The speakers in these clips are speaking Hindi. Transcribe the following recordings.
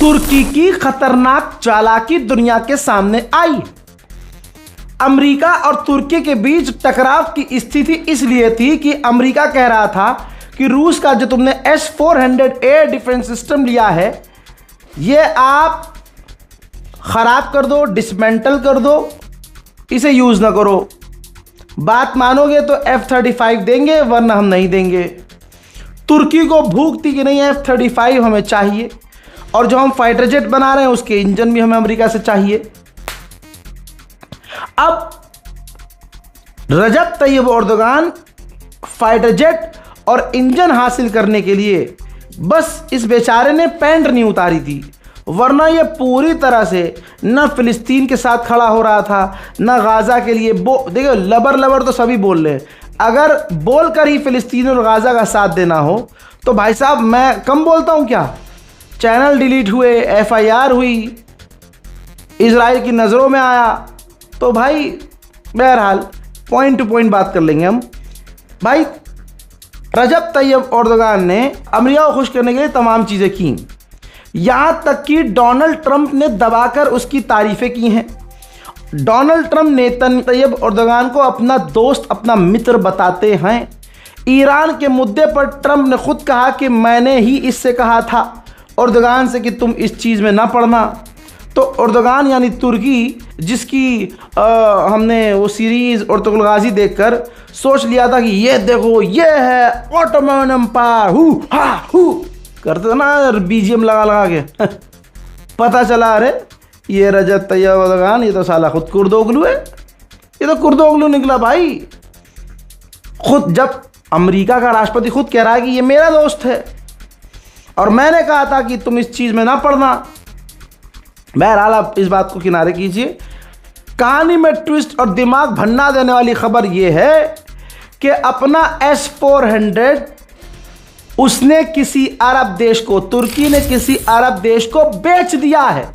तुर्की की खतरनाक चालाकी दुनिया के सामने आई। अमेरिका और तुर्की के बीच टकराव की स्थिति इसलिए थी कि अमेरिका कह रहा था कि रूस का जो तुमने S-400 एयर डिफेंस सिस्टम लिया है ये आप खराब कर दो, डिसमेंटल कर दो, इसे यूज ना करो। बात मानोगे तो F-35 देंगे वरना हम नहीं देंगे। तुर्की को भूख थी कि नहीं F-35 हमें चाहिए, और जो हम फाइटर जेट बना रहे हैं उसके इंजन भी हमें अमेरिका से चाहिए। अब रजब तैयब एर्दोगान फाइटर जेट और इंजन हासिल करने के लिए बस इस बेचारे ने पैंट नहीं उतारी थी, वरना ये पूरी तरह से न फिलिस्तीन के साथ खड़ा हो रहा था न गाजा के लिए। देखो लबर लबर तो सभी बोल रहे हैं, अगर बोलकर ही फिलिस्तीन और गाजा का साथ देना हो तो भाई साहब मैं कम बोलता हूं क्या? चैनल डिलीट हुए, FIR हुई, इजराइल की नज़रों में आया। तो भाई बहरहाल पॉइंट टू पॉइंट बात कर लेंगे हम। भाई रजब तैयब एर्दोगान ने अमेरिका को खुश करने के लिए तमाम चीज़ें की, यहां तक कि डोनाल्ड ट्रंप ने दबाकर उसकी तारीफें की हैं। डोनाल्ड ट्रंप नेतन तैयब एर्दोगान को अपना दोस्त, अपना मित्र बताते हैं। ईरान के मुद्दे पर ट्रंप ने खुद कहा कि मैंने ही इससे कहा था एर्दोगान से कि तुम इस चीज़ में ना पड़ना। तो एर्दोगान यानी तुर्की, जिसकी हमने वो सीरीज़ अर्तुगरुल गाजी देखकर सोच लिया था कि ये देखो ये है ऑटोमन एम्पायर, हु हा हु करते थे ना BGM लगा लगा के पता चला अरे ये रजब तैयब एर्दोगान ये तो साला खुद कुर्दोगलू है, ये तो कुर्दोगलू निकला भाई। खुद जब अमेरिका का राष्ट्रपति खुद कह रहा है कि ये मेरा दोस्त है और मैंने कहा था कि तुम इस चीज़ में ना पड़ना। बहरहाल आप इस बात को किनारे कीजिए। कहानी में ट्विस्ट और दिमाग भन्ना देने वाली खबर यह है कि अपना S-400 उसने किसी अरब देश को, तुर्की ने किसी अरब देश को बेच दिया है।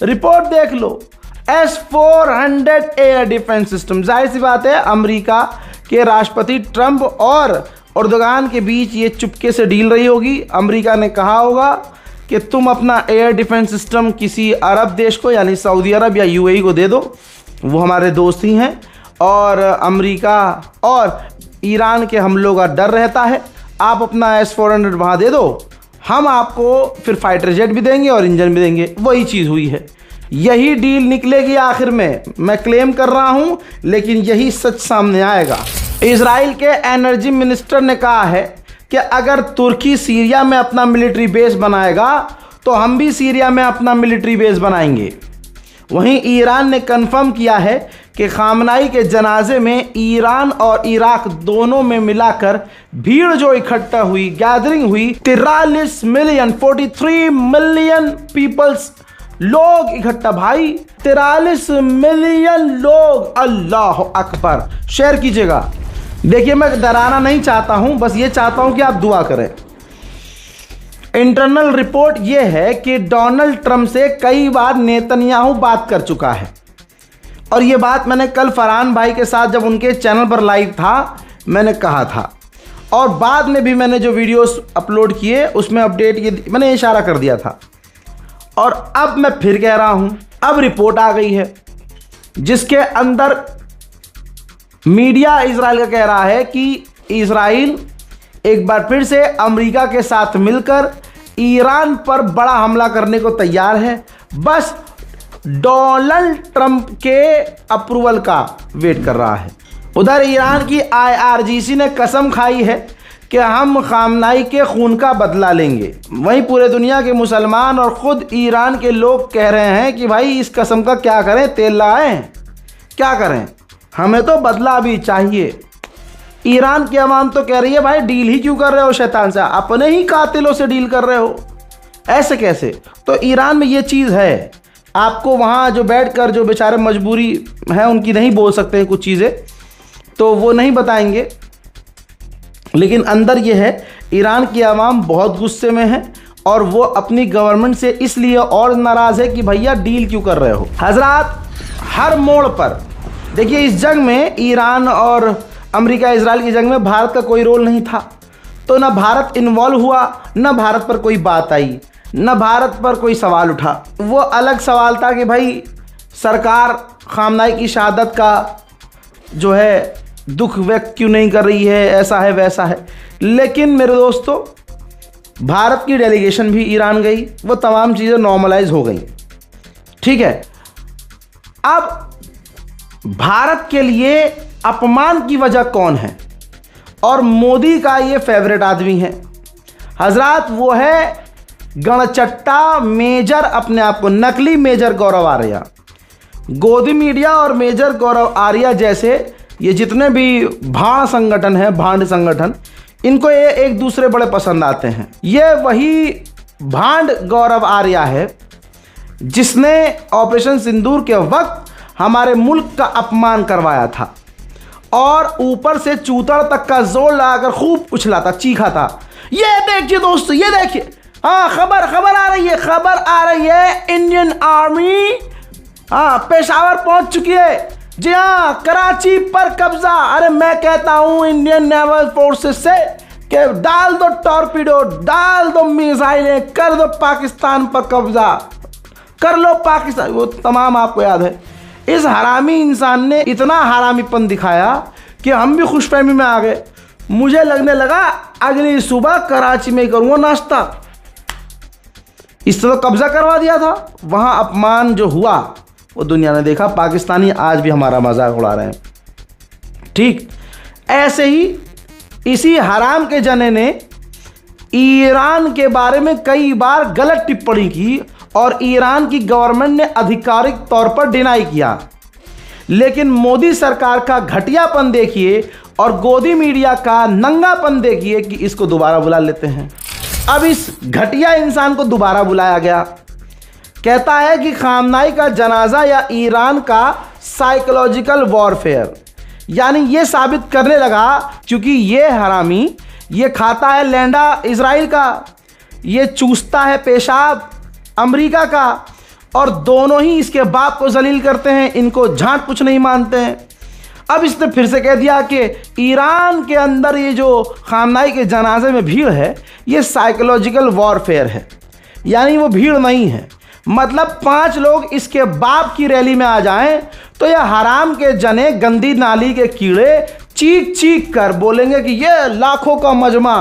रिपोर्ट देख लो, S-400 एयर डिफेंस सिस्टम। जाहिर सी बात है अमेरिका के राष्ट्रपति ट्रंप और एर्दोगान के बीच ये चुपके से डील रही होगी। अमेरिका ने कहा होगा कि तुम अपना एयर डिफेंस सिस्टम किसी अरब देश को यानी सऊदी अरब या UAE को दे दो, वो हमारे दोस्त ही हैं, और अमेरिका और ईरान के हमलों का डर रहता है। आप अपना S-400 वहाँ दे दो, हम आपको फिर फाइटर जेट भी देंगे और इंजन भी देंगे। वही चीज़ हुई है, यही डील निकलेगी आखिर में। मैं क्लेम कर रहा हूँ लेकिन यही सच सामने आएगा। इजराइल के एनर्जी मिनिस्टर ने कहा है कि अगर तुर्की सीरिया में अपना मिलिट्री बेस बनाएगा तो हम भी सीरिया में अपना मिलिट्री बेस बनाएंगे। वहीं ईरान ने कंफर्म किया है कि खामनाई के जनाजे में ईरान और इराक दोनों में मिलाकर भीड़ जो इकट्ठा हुई, गैदरिंग हुई, 43 मिलियन पीपल्स, लोग इकट्ठा भाई, 43 मिलियन लोग। अल्लाह अकबर। शेयर कीजिएगा। देखिए मैं डराना नहीं चाहता हूं, बस ये चाहता हूं कि आप दुआ करें। इंटरनल रिपोर्ट यह है कि डोनाल्ड ट्रंप से कई बार नेतन्याहू बात कर चुका है, और यह बात मैंने कल फरहान भाई के साथ जब उनके चैनल पर लाइव था मैंने कहा था, और बाद में भी मैंने जो वीडियोस अपलोड किए उसमें अपडेट ये मैंने इशारा कर दिया था, और अब मैं फिर कह रहा हूं। अब रिपोर्ट आ गई है जिसके अंदर मीडिया इजराइल का कह रहा है कि इजराइल एक बार फिर से अमेरिका के साथ मिलकर ईरान पर बड़ा हमला करने को तैयार है, बस डोनाल्ड ट्रंप के अप्रूवल का वेट कर रहा है। उधर ईरान की IRGC ने कसम खाई है कि हम खामनाई के खून का बदला लेंगे। वहीं पूरे दुनिया के मुसलमान और ख़ुद ईरान के लोग कह रहे हैं कि भाई इस कसम का क्या करें, तेल लगाएं, क्या करें, हमें तो बदला भी चाहिए। ईरान की आवाम तो कह रही है भाई डील ही क्यों कर रहे हो शैतान से, अपने ही कातिलों से डील कर रहे हो, ऐसे कैसे। तो ईरान में ये चीज़ है, आपको वहाँ जो बैठकर जो बेचारे मजबूरी है उनकी नहीं बोल सकते हैं कुछ चीज़ें, तो वो नहीं बताएंगे, लेकिन अंदर ये है ईरान की आवाम बहुत गुस्से में है और वो अपनी गवर्नमेंट से इसलिए और नाराज़ है कि भैया डील क्यों कर रहे हो। हजरात, हर मोड़ पर देखिए इस जंग में ईरान और अमेरिका इजराइल की जंग में भारत का कोई रोल नहीं था, तो ना भारत इन्वॉल्व हुआ, ना भारत पर कोई बात आई, न भारत पर कोई सवाल उठा। वो अलग सवाल था कि भाई सरकार खामनाई की शहादत का जो है दुख व्यक्त क्यों नहीं कर रही है, ऐसा है वैसा है। लेकिन मेरे दोस्तों, भारत की डेलीगेशन भी ईरान गई, वो तमाम चीज़ें नॉर्मलाइज हो गई, ठीक है। अब भारत के लिए अपमान की वजह कौन है? और मोदी का ये फेवरेट आदमी है हजरात, वो है गणचट्टा मेजर, अपने आप को नकली मेजर गौरव आर्या। गोदी मीडिया और मेजर गौरव आर्या जैसे ये जितने भी भाड़ संगठन है, भांड संगठन, इनको ये एक दूसरे बड़े पसंद आते हैं। ये वही भांड गौरव आर्या है जिसने ऑपरेशन सिंदूर के वक्त हमारे मुल्क का अपमान करवाया था और ऊपर से चूतड़ तक का जोर लगाकर खूब उछला था, चीखा था। ये देखिए दोस्तों, ये देखिए, हाँ खबर आ रही है, खबर आ रही है, इंडियन आर्मी पेशावर पहुंच चुकी है। जी हाँ, कराची पर कब्जा। अरे मैं कहता हूं इंडियन नेवल फोर्सेस से कि डाल दो टॉर्पीडो, डाल दो मिसाइलें, कर दो पाकिस्तान पर कब्जा, कर लो पाकिस्तान। वो तमाम आपको याद है। इस हरामी इंसान ने इतना हरामीपन दिखाया कि हम भी खुशफहमी में आ गए। मुझे लगने लगा अगली सुबह कराची में करूँगा नाश्ता। इससे तो कब्जा करवा दिया था। वहाँ अपमान जो हुआ वो दुनिया ने देखा। पाकिस्तानी आज भी हमारा मजाक उड़ा रहे हैं, ठीक। ऐसे ही इसी हराम के जने ने ईरान के बारे में कई बार गलत टिप्पणी की और ईरान की गवर्नमेंट ने आधिकारिक तौर पर डिनाई किया। लेकिन मोदी सरकार का घटियापन देखिए और गोदी मीडिया का नंगापन देखिए कि इसको दोबारा बुला लेते हैं। अब इस घटिया इंसान को दोबारा बुलाया गया। कहता है कि खामनाई का जनाजा या ईरान का साइकोलॉजिकल वॉरफेयर, यानी ये साबित करने लगा क्योंकि ये हरामी ये खाता है लैंडा इजराइल का, ये चूसता है पेशाब अमेरिका का, और दोनों ही इसके बाप को जलील करते हैं, इनको झांट कुछ नहीं मानते हैं। अब इसने फिर से कह दिया कि ईरान के अंदर ये जो खामनाई के जनाजे में भीड़ है ये साइकोलॉजिकल वॉरफेयर है, यानी वो भीड़ नहीं है। मतलब 5 लोग इसके बाप की रैली में आ जाएं तो ये हराम के जने गंदी नाली के कीड़े चीख चीख कर बोलेंगे कि ये लाखों का मजमा।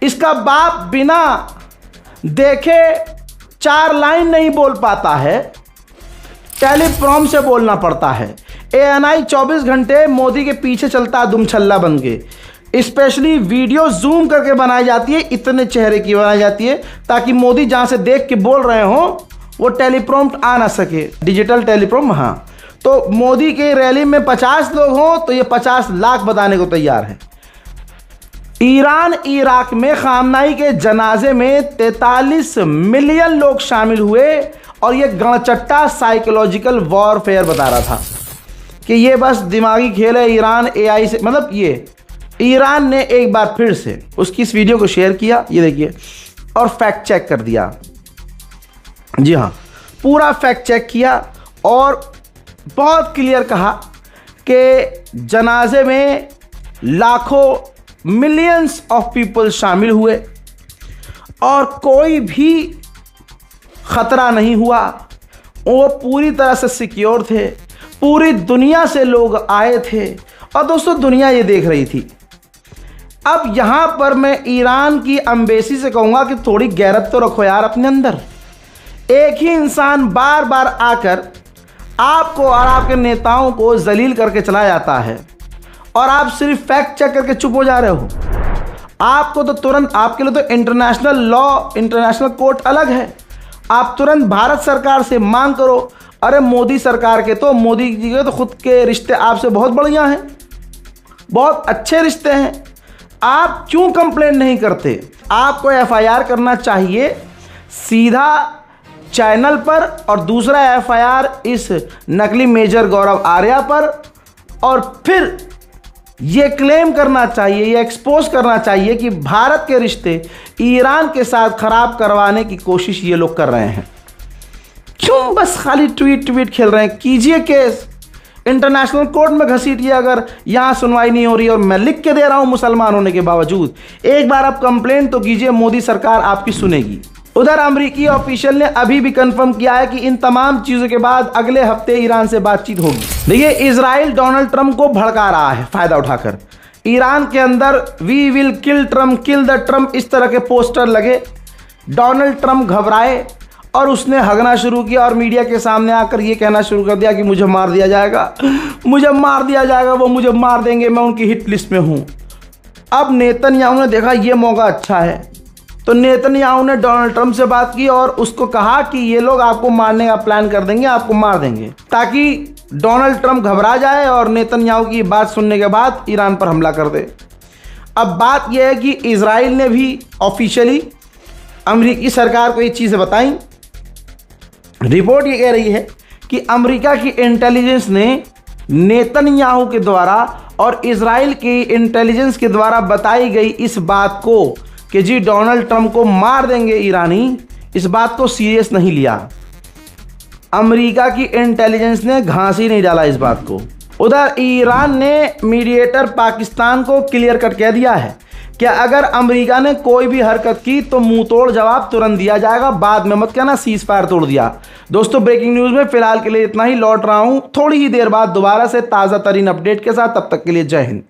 इसका बाप बिना देखे 4 लाइन नहीं बोल पाता है, टेलीप्रॉम से बोलना पड़ता है। ANI 24 घंटे मोदी के पीछे चलता है दुमछल्ला बन के। स्पेशली वीडियो जूम करके बनाई जाती है, इतने चेहरे की बनाई जाती है ताकि मोदी जहां से देख के बोल रहे हो वो टेलीप्रॉम्प्ट आ ना सके, डिजिटल टेलीप्रॉम्प्ट। हाँ, तो मोदी के रैली में 50 लोग हों तो ये 50 लाख बताने को तैयार है। ईरान इराक में खामनाई के जनाजे में 43 मिलियन लोग शामिल हुए और ये गणचट्टा साइकोलॉजिकल वॉरफेयर बता रहा था कि ये बस दिमागी खेल है ईरान AI से। मतलब ये ईरान ने एक बार फिर से उसकी इस वीडियो को शेयर किया, ये देखिए, और फैक्ट चेक कर दिया। जी हाँ, पूरा फैक्ट चेक किया और बहुत क्लियर कहा कि जनाजे में लाखों मिलियंस ऑफ पीपल शामिल हुए और कोई भी खतरा नहीं हुआ। वो पूरी तरह से सिक्योर थे, पूरी दुनिया से लोग आए थे और दोस्तों दुनिया ये देख रही थी। अब यहाँ पर मैं ईरान की एम्बेसी से कहूँगा कि थोड़ी गैरत तो रखो यार अपने अंदर। एक ही इंसान बार बार आकर आपको और आपके नेताओं को जलील करके चला जाता है और आप सिर्फ फैक्ट चेक करके चुप हो जा रहे हो। आपको तो तुरंत, आपके लिए तो इंटरनेशनल लॉ, इंटरनेशनल कोर्ट अलग है। आप तुरंत भारत सरकार से मांग करो। अरे मोदी सरकार के तो, मोदी जी के तो खुद के रिश्ते आपसे बहुत बढ़िया हैं, बहुत अच्छे रिश्ते हैं। आप क्यों कंप्लेंट नहीं करते? आपको FIR करना चाहिए सीधा चैनल पर और दूसरा FIR इस नकली मेजर गौरव आर्या पर, और फिर ये क्लेम करना चाहिए, ये एक्सपोज करना चाहिए कि भारत के रिश्ते ईरान के साथ खराब करवाने की कोशिश ये लोग कर रहे हैं। क्यों बस खाली ट्वीट खेल रहे हैं? कीजिए केस, इंटरनेशनल कोर्ट में घसीटिए अगर यहाँ सुनवाई नहीं हो रही। और मैं लिख के दे रहा हूँ मुसलमान होने के बावजूद, एक बार आप कंप्लेंट तो कीजिए, मोदी सरकार आपकी सुनेगी। उधर अमेरिकी ऑफिशियल ने अभी भी कंफर्म किया है कि इन तमाम चीजों के बाद अगले हफ्ते ईरान से बातचीत होगी। देखिए, इजराइल डोनाल्ड ट्रंप को भड़का रहा है फायदा उठाकर। ईरान के अंदर we will kill Trump, kill the Trump, इस तरह के पोस्टर लगे। डोनाल्ड ट्रंप घबराए और उसने हगना शुरू किया और मीडिया के सामने आकर ये कहना शुरू कर दिया कि मुझे मार दिया जाएगा, मुझे मार दिया जाएगा, वो मुझे मार देंगे, मैं उनकी हिट लिस्ट में हूँ। अब नेतन्याहू ने देखा ये मौका अच्छा है, तो नेतन्याहू ने डोनाल्ड ट्रंप से बात की और उसको कहा कि ये लोग आपको मारने का प्लान कर देंगे, आपको मार देंगे, ताकि डोनाल्ड ट्रंप घबरा जाए और नेतन्याहू की बात सुनने के बाद ईरान पर हमला कर दे। अब बात यह है कि इजराइल ने भी ऑफिशियली अमेरिकी सरकार को ये चीज़ें बताई। रिपोर्ट ये कह रही है कि अमेरिका की इंटेलिजेंस ने नेतन्याहू के द्वारा और इजराइल की इंटेलिजेंस के द्वारा बताई गई इस बात को कि जी डोनाल्ड ट्रंप को मार देंगे ईरानी, इस बात को सीरियस नहीं लिया। अमेरिका की इंटेलिजेंस ने घास ही नहीं डाला इस बात को। उधर ईरान ने मीडिएटर पाकिस्तान को क्लियर कट कह दिया है कि अगर अमेरिका ने कोई भी हरकत की तो मुंह तोड़ जवाब तुरंत दिया जाएगा, बाद में मत कहना सीज फायर तोड़ दिया। दोस्तों, ब्रेकिंग न्यूज़ में फिलहाल के लिए इतना ही। लौट रहा हूं थोड़ी ही देर बाद दोबारा से ताज़ा तरीन अपडेट के साथ, तब तक के लिए जय हिंद।